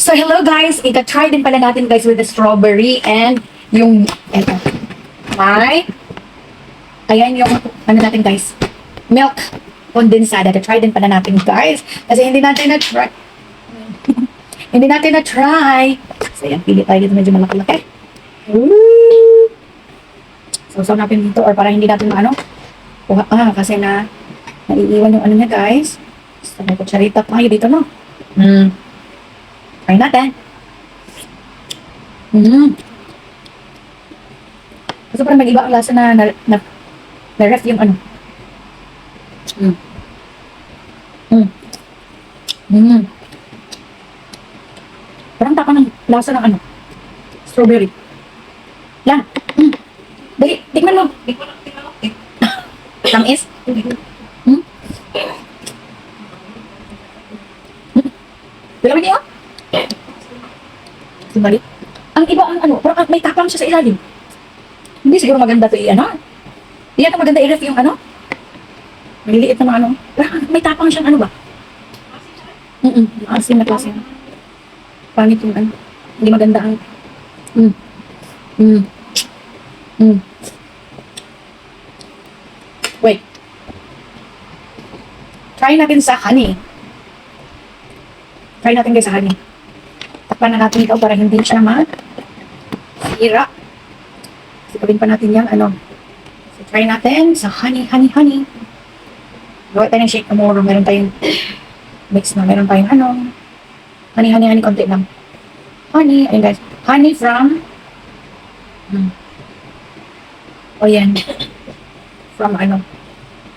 So, hello guys! Ika-try din pala natin guys with the strawberry and yung, eto, may, ayan yung, ano natin guys, milk condensada. Ika-try din pala natin guys. Kasi hindi natin na-try. Hindi natin na-try. So, ayan, pili tayo dito medyo malaki-laki. So natin dito or para hindi natin maano. Kasi naiiwan yung ano niya guys. So, may kutsarita tayo dito, no? Try natin. Kasi parang mag-iba ang lasa na-ref yung ano. Parang taka ng lasa ng ano. Strawberry. Yan. Dali, tingnan mo. Tamis? Dala mo niya? Sumali. Ang iba ang ano, parang may tapang siya sa ilalim. Hindi siguro maganda to i-ano. Hindi ito maganda i-ref yung ano. Maliliit na mga ano. Parang may tapang siyang ano ba? Asin na klase. Pangit yung ano. Hindi maganda ang Wait. Try natin sa honey. Try natin guys sa honey. Takpan na natin ito para hindi siya sira. Sikapin pa natin yan, ano. So, try natin sa honey. Gawa tayo ng shake tomorrow. Meron tayong mix na. Meron tayong ano. Honey, konti lang. Honey, ayun guys. Honey from yan. From ano.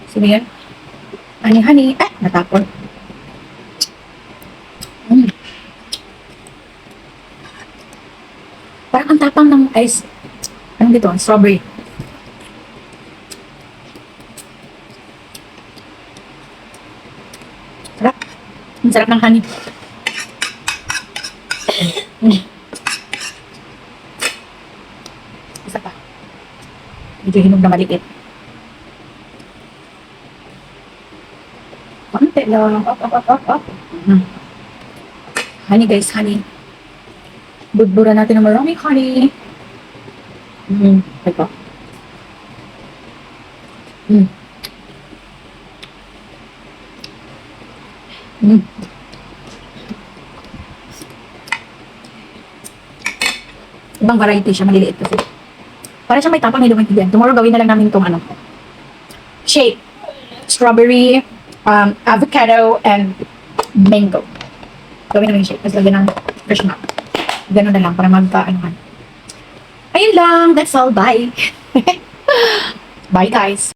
Sino yan? Honey. Natapon. Parang ang tapang ng ice. Anong dito? Strawberry. Sarap. Ang sarap ng honey. Isa pa. Medyo hinog na maliit. Konti lang. Up. Honey guys, honey. Budbura natin ng maraming honey. Ito. Ibang variety siya, maliliit kasi. Para siya may tapang, may lumakigan. Tomorrow gawin na lang namin itong ano. Shake. Strawberry, avocado, and mango. Gawin namin yung shake. Tapos lagyan ng fresh nut. Ganun na lang para magka-anuhan. Ayun lang. That's all. Bye. Bye guys.